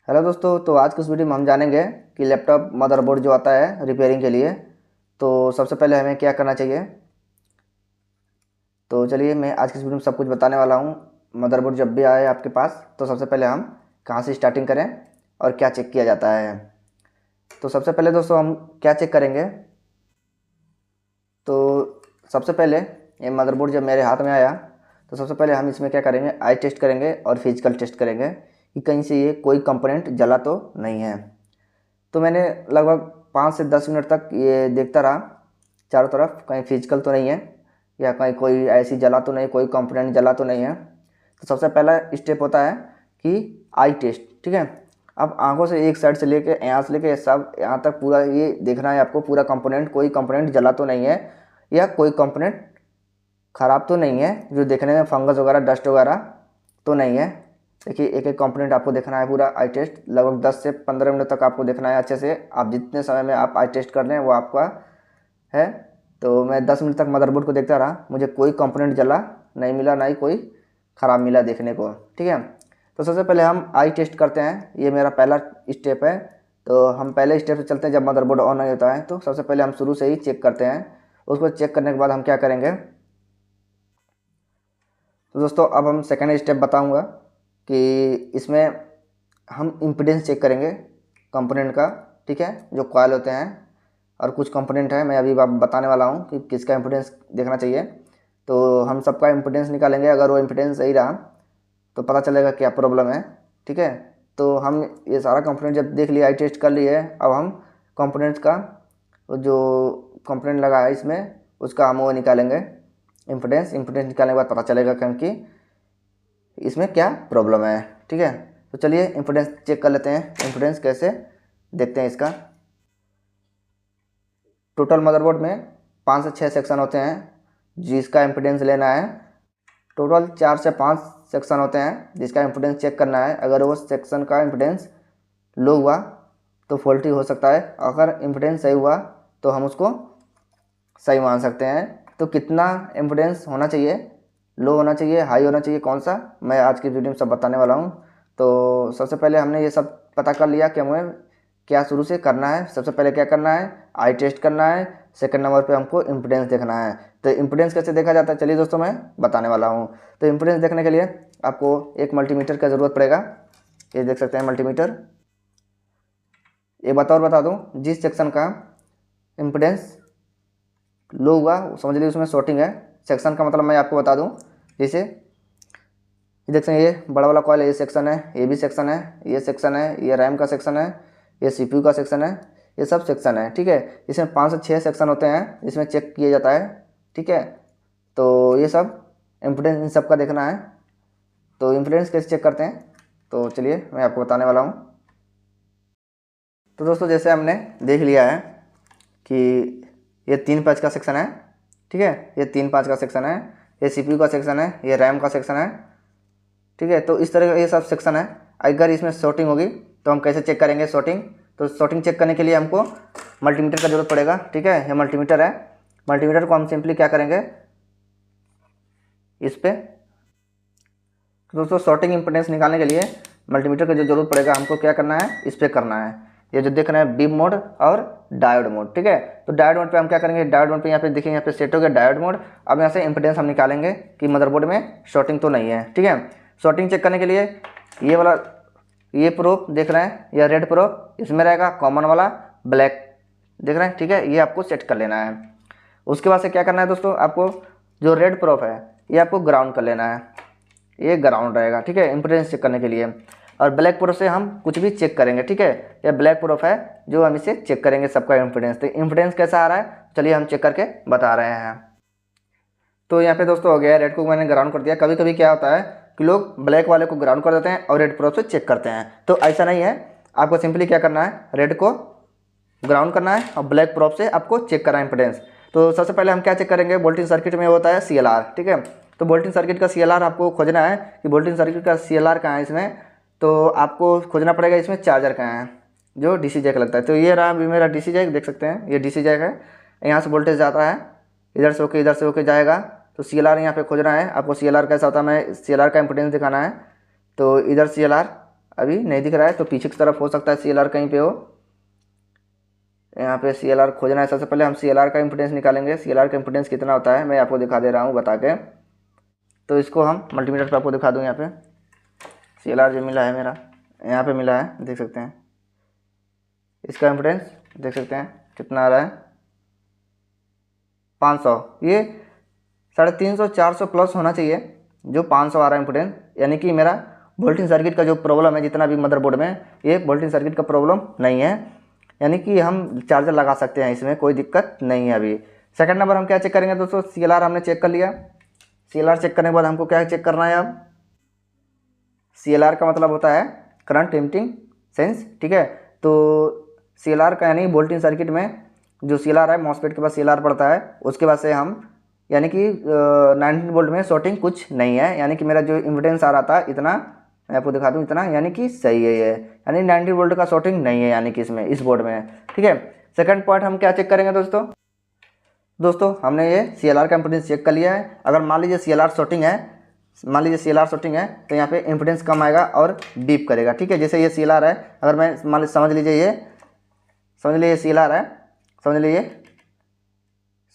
Hello दोस्तों, तो आज के इस वीडियो में हम जानेंगे कि लैपटॉप मदरबोर्ड जो आता है रिपेयरिंग के लिए, तो सबसे पहले हमें क्या करना चाहिए। तो चलिए मैं आज की इस वीडियो में सब कुछ बताने वाला हूँ। मदरबोर्ड जब भी आए आपके पास तो सबसे पहले हम कहाँ से स्टार्टिंग करें और क्या चेक किया जाता है। तो सबसे पहले दोस्तों हम क्या चेक करेंगे, तो सबसे पहले ये मदरबोर्ड जब मेरे हाथ में आया तो सबसे पहले हम इसमें क्या करेंगे, आई टेस्ट करेंगे और फिजिकल टेस्ट करेंगे कि कहीं से ये कोई कंपोनेंट जला तो नहीं है। तो मैंने लगभग 5 से 10 मिनट तक ये देखता रहा चारों तरफ, कहीं फिजिकल तो नहीं है या कहीं कोई ऐसी जला तो नहीं, कोई कंपोनेंट जला तो नहीं है। तो सबसे पहला स्टेप होता है कि आई टेस्ट। ठीक है, अब आंखों से एक साइड से लेके यहाँ से लेके सब यहाँ तक पूरा ये देखना है आपको, पूरा कंपोनेंट, कोई कंपोनेंट जला तो नहीं है या कोई कंपोनेंट ख़राब तो नहीं है जो देखने में फंगस वगैरह डस्ट वगैरह तो नहीं है। देखिए एक एक कंपोनेंट आपको देखना है पूरा आई टेस्ट, लगभग 10 से 15 मिनट तक आपको देखना है अच्छे से। आप जितने समय में आप आई टेस्ट कर रहे हैं वो आपका है। तो मैं 10 मिनट तक मदरबोर्ड को देखता रहा, मुझे कोई कंपोनेंट जला नहीं मिला, ना ही कोई ख़राब मिला देखने को। ठीक है, तो सबसे पहले हम आई टेस्ट करते हैं, ये मेरा पहला स्टेप है। तो हम पहले स्टेप से चलते हैं, जब मदरबोर्ड ऑन नहीं होता है तो सबसे पहले हम शुरू से ही चेक करते हैं। उसको चेक करने के बाद हम क्या करेंगे, तो दोस्तों अब हम सेकेंड स्टेप बताऊंगा कि इसमें हम इम्पीडेंस चेक करेंगे कंपोनेंट का। ठीक है, जो कॉइल होते हैं और कुछ कंपोनेंट है, मैं अभी बताने वाला हूँ कि किसका इम्पीडेंस देखना चाहिए। तो हम सबका इम्पीडेंस निकालेंगे, अगर वो इम्पीडेंस सही रहा तो पता चलेगा क्या प्रॉब्लम है। ठीक है, तो हम ये सारा कंपोनेंट जब देख लिया, आई टेस्ट कर लिए, अब हम कंपोनेंट्स का जो कंपोनेंट लगा है इसमें उसका हम वो निकालेंगे इम्पीडेंस निकालने के बाद पता चलेगा क्योंकि इसमें क्या प्रॉब्लम है। ठीक है, तो चलिए इम्पीडेंस चेक कर लेते हैं। इम्पीडेंस कैसे देखते हैं इसका, टोटल मदरबोर्ड में 5 से 6 सेक्शन होते हैं जिसका इम्पीडेंस लेना है। टोटल 4 से 5 सेक्शन होते हैं जिसका इम्पीडेंस चेक करना है। अगर वो सेक्शन का इम्पीडेंस लो हुआ तो फॉल्टी हो सकता है, अगर इम्पीडेंस सही हुआ तो हम उसको सही मान सकते हैं। तो कितना इम्पीडेंस होना चाहिए, लो होना चाहिए, हाई होना चाहिए, कौन सा, मैं आज की वीडियो में सब बताने वाला हूँ। तो सबसे पहले हमने ये सब पता कर लिया कि हमें क्या शुरू से करना है। सबसे पहले क्या करना है, आई टेस्ट करना है। सेकंड नंबर पे हमको इम्पीडेंस देखना है। तो इम्पीडेंस कैसे देखा जाता है, चलिए दोस्तों मैं बताने वाला हूँ। तो इम्पीडेंस देखने के लिए आपको एक मल्टीमीटर का ज़रूरत पड़ेगा। ये देख सकते हैं मल्टीमीटर। एक बात और बता दूँ, जिस सेक्शन का इम्पीडेंस लो हुआ समझ लीजिए उसमें शॉर्टिंग है। सेक्शन का मतलब मैं आपको बता दूं, जैसे ये देख सकते हैं, ये बड़ा वाला कॉइल है, ये सेक्शन है, ये भी सेक्शन है, ये सेक्शन है, ये रैम का सेक्शन है, ये सीपीयू का सेक्शन है, ये सब सेक्शन है। ठीक है, इसमें 5 से 6 सेक्शन होते हैं इसमें चेक किया जाता है। ठीक है, तो ये सब इम्पोर्टेंस इन सब का देखना है। तो इम्पोर्टेंस कैसे चेक करते हैं, तो चलिए मैं आपको बताने वाला हूँ। तो दोस्तों जैसे हमने देख लिया है कि ये 3 5 का सेक्शन है। ठीक है, ये 3 5 का सेक्शन है, ये सीपीयू का सेक्शन है, ये रैम का सेक्शन है। ठीक है, तो इस तरह का ये सब सेक्शन है। अगर इसमें शॉर्टिंग होगी तो हम कैसे चेक करेंगे शॉर्टिंग, तो शॉर्टिंग चेक करने के लिए हमको मल्टीमीटर का जरूरत पड़ेगा। ठीक है, ये मल्टीमीटर है। मल्टीमीटर को हम सिंपली क्या करेंगे, इस पर, तो दोस्तों शॉर्टिंग इम्पोर्टेंस निकालने के लिए मल्टीमीटर का जो जरूरत पड़ेगा हमको क्या करना है, इस पर करना है। ये जो देख रहे हैं बीम मोड और डायोड मोड। ठीक है, तो डायोड मोड पे हम क्या करेंगे, डायोड मोड पे यहाँ पे देखिए, यहाँ पे सेट हो गया डायोड मोड। अब यहाँ से इम्पोर्टेंस हम निकालेंगे कि मदरबोर्ड में शॉर्टिंग तो नहीं है। ठीक है, शॉर्टिंग चेक करने के लिए ये वाला, ये प्रोब देख रहे हैं, यह रेड प्रोब इसमें रहेगा, कॉमन वाला ब्लैक देख रहे हैं। ठीक है, ये आपको सेट कर लेना है। उसके बाद से क्या करना है दोस्तों, आपको जो रेड प्रोब है ये आपको ग्राउंड कर लेना है, ये ग्राउंड रहेगा। ठीक है, इम्पोर्टेंस चेक करने के लिए। और ब्लैक प्रूफ से हम कुछ भी चेक करेंगे। ठीक है, ये ब्लैक प्रूफ है जो हम इसे चेक करेंगे सबका इम्पोर्टेंस। तो इम्पोर्टेंस कैसा आ रहा है, चलिए हम चेक करके बता रहे हैं। तो यहाँ पे दोस्तों हो गया, रेड को मैंने ग्राउंड कर दिया। कभी कभी क्या होता है कि लोग ब्लैक वाले को ग्राउंड कर देते हैं और रेड प्रूफ से चेक करते हैं, तो ऐसा नहीं है। आपको सिंपली क्या करना है, रेड को ग्राउंड करना है और ब्लैक प्रूफ से आपको चेक करना है इम्पोर्टेंस। तो सबसे पहले हम क्या चेक करेंगे, वोल्टेज सर्किट में होता है CLR। ठीक है, तो वोल्टेज सर्किट का CLR आपको खोजना है कि वोल्टेज सर्किट का CLR कहाँ है इसमें, तो आपको खोजना पड़ेगा इसमें चार्जर कहाँ है जो DC जैक लगता है। तो ये रहा अभी मेरा DC जैक, देख सकते हैं ये DC जैक है। यहाँ से वोल्टेज जाता है, इधर से होके जाएगा। तो CLR यहाँ पे खोजना है आपको। CLR कैसा होता है, मैं CLR का इम्पोर्टेंस दिखाना है। तो इधर CLR अभी नहीं दिख रहा है, तो पीछे की तरफ हो सकता है CLR कहीं पे हो। यहाँ पे CLR खोजना है। सबसे पहले हम CLR का इम्पिडेंस निकालेंगे। CLR का इम्पिडेंस कितना होता है मैं आपको दिखा दे रहा हूँ बता के। तो इसको हम मल्टीमीटर पर आपको दिखा दूँ। यहाँ पे CLR जो मिला है मेरा, यहाँ पे मिला है, देख सकते हैं। इसका इम्पिडेंस देख सकते हैं कितना आ रहा है, 500। ये 350 400 प्लस होना चाहिए, जो 500 आ रहा है इम्पिडेंस। यानी कि मेरा वोल्टेज सर्किट का जो प्रॉब्लम है जितना भी मदरबोर्ड में, ये वोल्टेज सर्किट का प्रॉब्लम नहीं है। यानी कि हम चार्जर लगा सकते हैं, इसमें कोई दिक्कत नहीं है। अभी सेकंड नंबर हम क्या चेक करेंगे दोस्तों, CLR हमने चेक कर लिया। CLR चेक करने के बाद हमको क्या चेक करना है अब, CLR का मतलब होता है करंट लिमिटिंग सेंस, ठीक है। तो CLR का यानी वोल्टेज सर्किट में जो CLR है, मॉसफेट के पास CLR पड़ता है, उसके बाद से हम यानी कि 19 वोल्ट में शॉर्टिंग कुछ नहीं है। यानी कि मेरा जो इम्पिडेंस आ रहा था इतना, मैं आपको दिखा दूँ इतना, यानी कि सही है ये, यानी 19 वोल्ट का शॉर्टिंग नहीं है यानी कि इसमें, इस बोर्ड में, ठीक है। सेकंड पॉइंट हम क्या चेक करेंगे दोस्तों हमने ये CLR का इम्पिडेंस चेक कर लिया है। अगर मान लीजिए CLR शॉर्टिंग है, तो यहाँ पे इम्पिडेंस कम आएगा और बीप करेगा, ठीक है। जैसे ये CLR है, अगर मैं मान समझ लीजिए ये CLR है, समझ लीजिए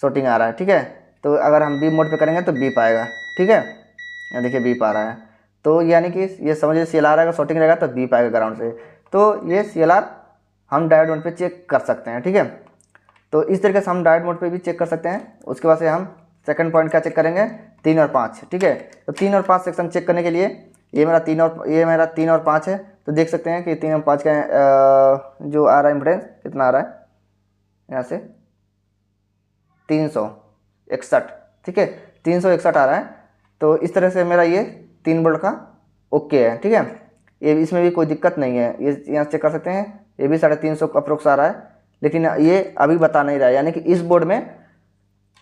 शॉर्टिंग आ रहा है, ठीक है। तो अगर हम बीप मोड पे करेंगे तो बीप आएगा, ठीक है। यहाँ देखिए बीप आ रहा है, तो यानी कि ये समझिए CLR अगर शॉर्टिंग रहेगा तो बीप आएगा ग्राउंड से। तो ये CLR हम डायोड मोड पे चेक कर सकते हैं, ठीक है। तो इस तरीके से हम डायोड मोड पे भी चेक कर सकते हैं। उसके बाद से हम सेकंड पॉइंट क्या चेक करेंगे, 3 और 5, ठीक है। तो 3 और 5 सेक्शन चेक करने के लिए ये मेरा 3 और 5 है। तो देख सकते हैं कि 3 और 5 का जो आ रहा है इम्पिडेंस कितना आ रहा है, यहाँ से 361, ठीक है, 361 आ रहा है। तो इस तरह से मेरा ये 3 वोल्ट का ओके है, ठीक है। ये इसमें भी कोई दिक्कत नहीं है, ये यहाँ चेक कर सकते हैं। ये भी 350 अप्रोक्स आ रहा है, लेकिन ये अभी बता नहीं रहा है। यानी कि इस बोर्ड में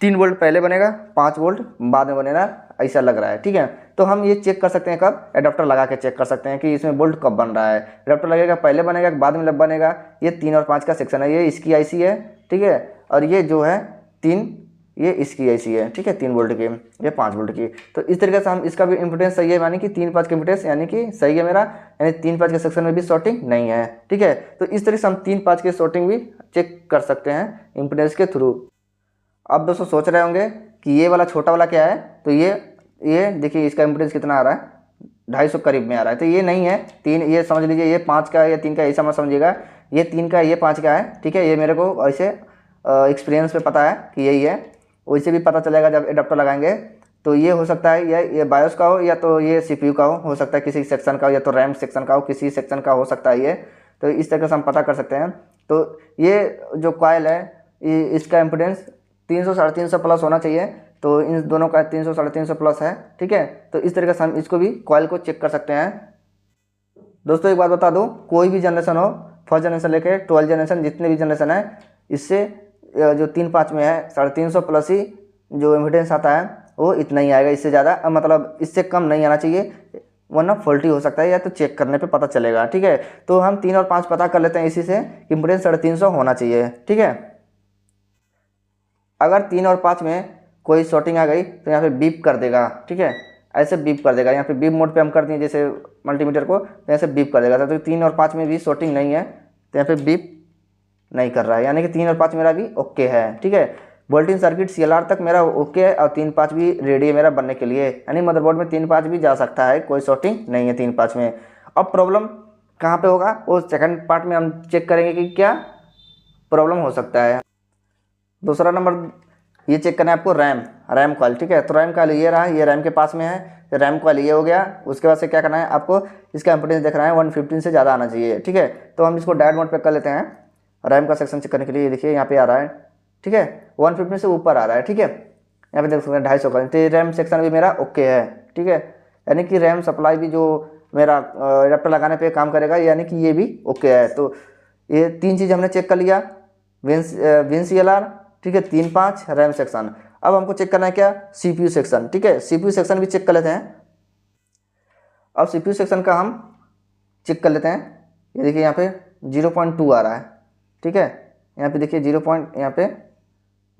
3 वोल्ट पहले बनेगा, 5 वोल्ट बाद में बनेगा, ऐसा लग रहा है, ठीक है। तो हम ये चेक कर सकते हैं कब, एडाप्टर लगा के चेक कर सकते हैं कि इसमें वोल्ट कब बन रहा है। एडाप्टर लगेगा पहले बनेगा बाद में बनेगा। ये 3 और 5 का सेक्शन है, ये इसकी IC है, ठीक है। और ये जो है 3, ये इसकी IC है, ठीक है, 3 वोल्ट की, ये 5 वोल्ट की। तो इस तरीके से हम इसका भी इम्पिडेंस सही है, यानी कि 3-5 का इम्पिडेंस यानी कि सही है मेरा, यानी 3-5 के सेक्शन में भी शॉर्टिंग नहीं है, ठीक है। तो इस तरीके से हम 3-5 के शॉर्टिंग भी चेक कर सकते हैं इम्पिडेंस के थ्रू। अब दोस्तों सोच रहे होंगे कि ये वाला छोटा वाला क्या है, तो ये देखिए इसका इम्पिडेंस कितना आ रहा है, 250 करीब में आ रहा है। तो ये नहीं है 3, ये समझ लीजिए ये 5 का है या 3 का, ऐसा मत समझिएगा। ये 3 का है, ये 5 का है, ठीक है। ये मेरे को ऐसे एक्सपीरियंस पे पता है कि यही है, वैसे भी पता चलेगा जब एडाप्टर लगाएंगे। तो ये हो सकता है ये बायोस का हो, या तो ये CPU का हो सकता है किसी सेक्शन का, या तो रैम सेक्शन का हो, किसी सेक्शन का हो सकता है ये। तो इस तरह से हम पता कर सकते हैं। तो ये जो कॉइल है, इसका इम्पिडेंस 300-350 प्लस होना चाहिए। तो इन दोनों का 300-350 प्लस है, ठीक है। तो इस तरीके से हम इसको भी कॉइल को चेक कर सकते हैं। दोस्तों एक बात बता दूं, कोई भी जनरेशन हो, फर्स्ट जनरेशन लेके 12 जनरेशन, जितने भी जनरेशन है, इससे जो 3-5 में है 350 प्लस ही जो इम्पिडेंस आता है वो इतना ही आएगा, इससे ज़्यादा मतलब इससे कम नहीं आना चाहिए, वरना फॉल्टी हो सकता है, या तो चेक करने पे पता चलेगा, ठीक है। तो हम 3 और 5 पता कर लेते हैं इसी से, इम्पिडेंस 350 होना चाहिए, ठीक है। अगर 3 और 5 में कोई शॉर्टिंग आ गई तो यहाँ पे बीप कर देगा, ठीक है, ऐसे बीप कर देगा। यहाँ पे बीप मोड पे हम कर दिए जैसे मल्टीमीटर को, तो ऐसे बीप कर देगा। तो 3 और 5 में भी शॉर्टिंग नहीं है, तो यहाँ पे बीप नहीं कर रहा है, यानी कि 3 और 5 मेरा भी ओके है, ठीक है। वोल्टेज सर्किट CLR तक मेरा ओके है, और 3-5 भी रेडी है मेरा बनने के लिए, यानी मदरबोर्ड में 3-5 भी जा सकता है, कोई शॉर्टिंग नहीं है 3-5 में। अब प्रॉब्लम कहाँ पे होगा वो सेकंड पार्ट में हम चेक करेंगे कि क्या प्रॉब्लम हो सकता है। दूसरा नंबर ये चेक करना है आपको, रैम कॉइल, ठीक है। तो रैम कॉइल ये रहा, ये रैम के पास में है, तो रैम कॉइल ये हो गया। उसके बाद से क्या करना है आपको, इसका इम्पिडेंस देखना है 115 से ज़्यादा आना चाहिए, ठीक है। तो हम इसको डायोड मोड पे कर लेते हैं। रैम का सेक्शन चेक करने के लिए देखिए यहाँ पे आ रहा है, ठीक है, 115 से ऊपर आ रहा है, ठीक है। यहाँ पे देख सकते हैं 250 का, तो रैम सेक्शन भी मेरा ओके है, ठीक है। यानी कि रैम सप्लाई भी जो मेरा एडाप्टर लगाने पे काम करेगा, यानी कि ये भी ओके है। तो ये 3 चीज़ हमने चेक कर लिया, विन CLR, ठीक है, 3-5 रैम सेक्शन। अब हमको चेक करना है क्या, CPU सेक्शन, ठीक है। CPU सेक्शन भी चेक कर लेते हैं। अब CPU सेक्शन का हम चेक कर लेते हैं। ये देखिए यहाँ पे 0.2 आ रहा है, ठीक है। यहाँ पे देखिए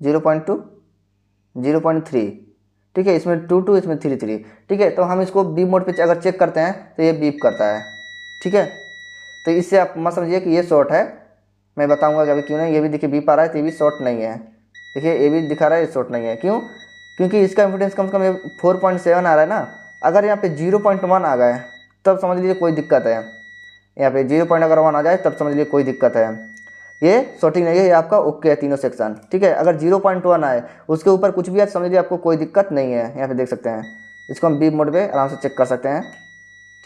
0.2, 0.3, ठीक है। इसमें 2, इसमें 3, ठीक है। तो हम इसको बीप मोड पे अगर चेक करते हैं तो ये बीप करता है, ठीक है। तो इससे आप मत समझिए कि ये शॉर्ट है, मैं बताऊंगा कि अभी क्यों नहीं। ये भी देखिए बीप आ रहा है तो ये भी शॉर्ट नहीं है। देखिए ये भी दिखा रहा है, ये शॉर्ट नहीं है। क्यों? क्योंकि इसका इम्पिडेंस कम से कम 4.7 आ रहा है ना। अगर यहाँ पे 0.1 आ गए तब समझ लीजिए कोई दिक्कत है। यहाँ पे 0.1 आ जाए तब समझ लीजिए कोई दिक्कत है, ये शॉर्टिंग नहीं है, ये आपका ओके है तीनों सेक्शन, ठीक है। अगर 0.1 आए उसके ऊपर कुछ भी है समझ लीजिए आपको कोई दिक्कत नहीं है। यहाँ पे देख सकते हैं, इसको हम बीप मोड पे आराम से चेक कर सकते हैं,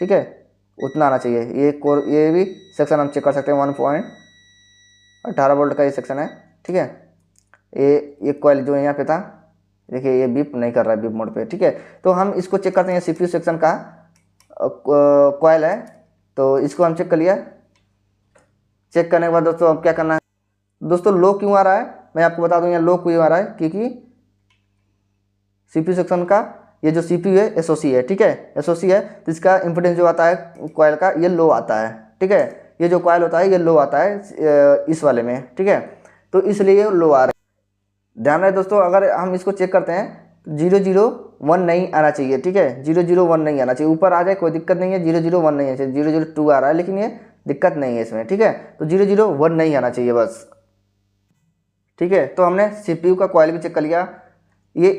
ठीक है। उतना आना चाहिए। ये भी सेक्शन हम चेक कर सकते हैं, 1.18 वोल्ट का ये सेक्शन है, ठीक है। ये कॉइल जो यहाँ पे था देखिए ये बीप नहीं कर रहा है बीप मोड पे, ठीक है। तो हम इसको चेक करते हैं, सीपीयू सेक्शन का कॉइल है तो इसको हम चेक कर लिया। चेक करने के बाद दोस्तों अब क्या करना है, दोस्तों लो क्यों आ रहा है मैं आपको बता दूं। यहाँ लो क्यों आ रहा है क्योंकि सीपीयू सेक्शन का ये जो सीपीयू है एसओसी है, ठीक है। एसओसी है तो इसका इम्पिडेंस जो आता है कॉइल का ये लो आता है, ठीक है। ये जो कॉइल होता है ये लो आता है इस वाले में, ठीक है। तो इसलिए ये लो आ रहा है। ध्यान रहे दोस्तों, अगर हम इसको चेक करते हैं तो 001 नहीं आना चाहिए, ठीक है। 001 नहीं आना चाहिए, ऊपर आ जाए कोई दिक्कत नहीं है, 001 नहीं है, 002 आ रहा है लेकिन ये दिक्कत नहीं है इसमें, ठीक है। तो 001 नहीं आना चाहिए बस, ठीक है। तो हमने सीपीयू का कॉइल भी चेक कर लिया, ये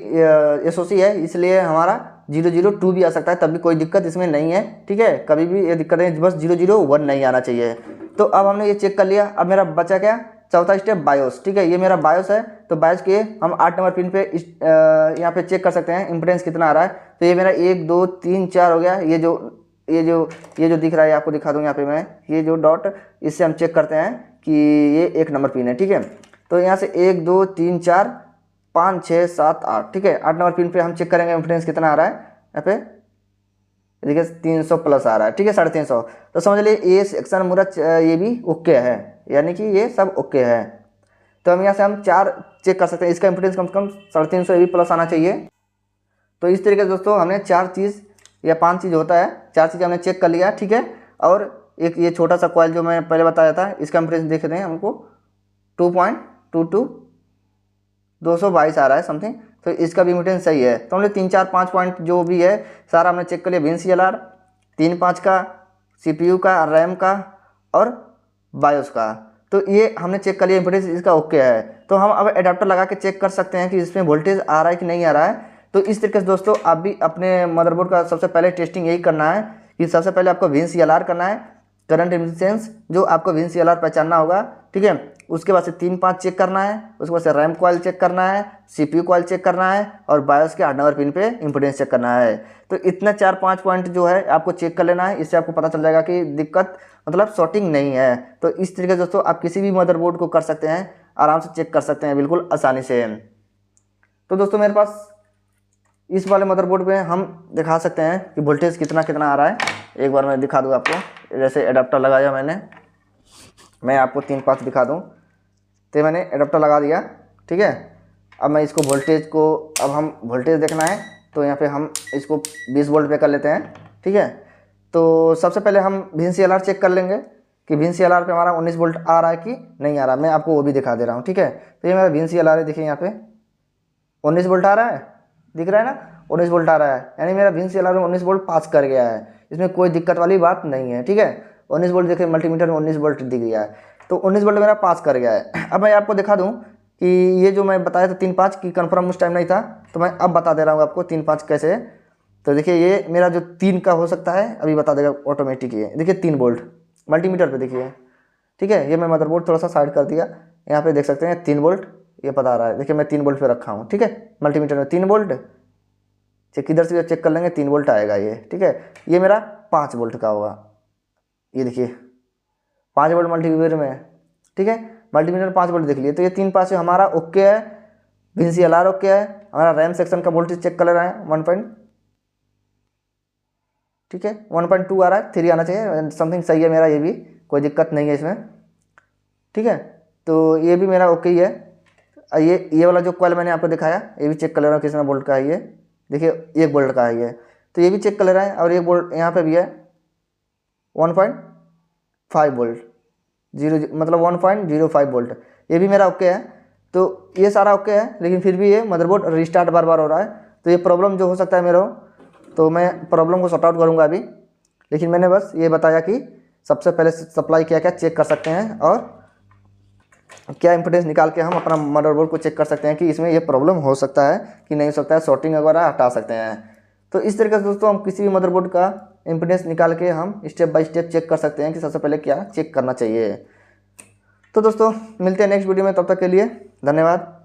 एसओसी है इसलिए हमारा 002 भी आ सकता है, तब भी कोई दिक्कत इसमें नहीं है, ठीक है। कभी भी ये दिक्कत नहीं, बस 001 नहीं आना चाहिए। तो अब हमने ये चेक कर लिया। अब मेरा बचा क्या, चौथा स्टेप बायोस, ठीक है। ये मेरा बायोस है तो बायोस के हम 8 नंबर पिन पे यहाँ पे चेक कर सकते हैं इम्पिडेंस कितना आ रहा है। तो ये मेरा 1 2 3 4 हो गया। ये जो दिख रहा है आपको दिखा दूँ यहाँ पे मैं, ये जो डॉट, इससे हम चेक करते हैं कि ये 1 नंबर पिन है, ठीक है। तो यहाँ से 1 2 3 4 5 6 7 8, ठीक है। 8 नंबर पिन पे हम चेक करेंगे इम्पिडेंस कितना आ रहा है। यहाँ पे देखिए 300 प्लस आ रहा है, ठीक है, 350। तो समझ लिए ये सेक्शन पूरा ये भी ओके है, यानी कि ये सब ओके है। तो हम यहाँ से हम 4 चेक कर सकते हैं, इसका इम्पिडेंस कम से कम 350 ये भी प्लस आना चाहिए। तो इस तरीके से दोस्तों हमने 4 चीज़ या 5 चीज़ होता है, 4 चीज़ हमने चेक कर लिया, ठीक है। और एक ये छोटा सा कॉइल जो मैं पहले बताया था इसका इम्पिडेंस देख रहे हैं हमको 2.22 222 आ रहा है समथिंग। तो इसका भी इम्पिडेंस सही है। तो हमने 3 4 5 पॉइंट जो भी है सारा हमने चेक कर लिया। VNCLR 3 5 का, CPU का, रैम का और बायोस का, तो ये हमने चेक कर लिया, इम्पिडेंस इसका ओके है। तो हम अब एडाप्टर लगा के चेक कर सकते हैं कि इसमें वोल्टेज आ रहा है कि नहीं आ रहा है। तो इस तरीके से दोस्तों आप भी अपने मदरबोर्ड का सबसे पहले टेस्टिंग यही करना है कि सबसे पहले आपको VNCLR करना है, करंट एमिटेंस जो आपको VNCLR पहचानना होगा, ठीक है। उसके बाद से 3 5 चेक करना है, उसके बाद से रैम कॉइल चेक करना है, CPU कॉइल चेक करना है और बायोस के 8 नंबर पिन पे इम्पिडेंस चेक करना है। तो इतना 4 5 पॉइंट जो है आपको चेक कर लेना है, इससे आपको पता चल जाएगा कि दिक्कत मतलब शॉर्टिंग नहीं है। तो इस तरीके से दोस्तों आप किसी भी मदरबोर्ड को कर सकते हैं, आराम से चेक कर सकते हैं बिल्कुल आसानी से। तो दोस्तों मेरे पास इस वाले मदरबोर्ड पे हम दिखा सकते हैं कि वोल्टेज कितना कितना आ रहा है। एक बार मैं दिखा दूँ आपको, जैसे एडाप्टर लगाया मैं आपको 3 5 दिखा दूँ। तो मैंने एडाप्टर लगा दिया, ठीक है। अब मैं इसको वोल्टेज को, अब हम वोल्टेज देखना है तो यहाँ पे हम इसको 20 वोल्ट पे कर लेते हैं, ठीक है। तो सबसे पहले हम VNCLR चेक कर लेंगे कि VNCLR पे हमारा 19 वोल्ट आ रहा है कि नहीं आ रहा। मैं आपको वो भी दिखा दे रहा हूँ, ठीक है। तो ये मेरा VNCLR है, देखिए यहाँ पे 19 वोल्ट आ रहा है, दिख रहा है ना, 19 वोल्ट आ रहा है, यानी मेरा VNCLR में 19 वोल्ट पास कर गया है। इसमें कोई दिक्कत वाली बात नहीं है, ठीक है। 19 वोल्ट देखिए मल्टीमीटर में 19 वोल्ट दिख गया है, तो 19 वोल्ट मेरा पास कर गया है। अब मैं आपको दिखा दूं कि ये जो मैं बताया था 3 5 की कन्फर्म उस टाइम नहीं था, तो मैं अब बता दे रहा हूँ आपको 3 5 कैसे। तो देखिए ये मेरा जो 3 का हो सकता है अभी बता देगा ऑटोमेटिक। ये देखिए 3 वोल्ट मल्टीमीटर पे देखिए, ठीक है। ये मैं मदरबोर्ड थोड़ा सा साइड कर दिया, यहाँ पे देख सकते हैं 3 वोल्ट ये बता रहा है। देखिए मैं 3 वोल्ट पे रखा हूँ, ठीक है। मल्टीमीटर में 3 वोल्ट, चेक किधर से भी चेक कर लेंगे 3 वोल्ट आएगा ये, ठीक है। ये मेरा 5 वोल्ट का होगा, ये देखिए 5 वोल्ट मल्टीमीटर में, ठीक है। मल्टीमीटर 5 वोल्ट देख लिए। तो ये 3 5 हमारा ओके है, VNCLR ओके है। हमारा रैम सेक्शन का वोल्टेज चेक कर ले रहा है 1 ठीक है 1.2 आ रहा है, 3 आना चाहिए समथिंग, सही है मेरा, ये भी कोई दिक्कत नहीं है इसमें, ठीक है। तो ये भी मेरा ओके ही है। ये वाला जो कॉइल मैंने आपको दिखाया ये भी चेक कर ले रहा हूँ कितना वोल्ट का है। ये देखिए 1 वोल्ट का है ये, तो ये भी चेक कर ले रहा है। और 1 वोल्ट यहाँ पे भी है 1.5 वोल्ट, मतलब 1.05 वोल्ट, ये भी मेरा ओके है। तो ये सारा ओके है, लेकिन फिर भी ये मदरबोर्ड रिस्टार्ट बार बार हो रहा है। तो ये प्रॉब्लम जो हो सकता है मेरा, तो मैं प्रॉब्लम को सॉर्ट आउट करूँगा अभी। लेकिन मैंने बस ये बताया कि सबसे पहले सप्लाई क्या क्या चेक कर सकते हैं और क्या इम्पीडेंस निकाल के हम अपना मदरबोर्ड को चेक कर सकते हैं कि इसमें ये प्रॉब्लम हो सकता है कि नहीं हो सकता है, शॉर्टिंग वगैरह हटा सकते हैं। तो इस तरीके से दोस्तों हम किसी भी मदरबोर्ड का इम्पीडेंस निकाल के हम स्टेप बाय स्टेप चेक कर सकते हैं कि सबसे पहले क्या चेक करना चाहिए। तो दोस्तों मिलते हैं नेक्स्ट वीडियो में, तब तक के लिए धन्यवाद।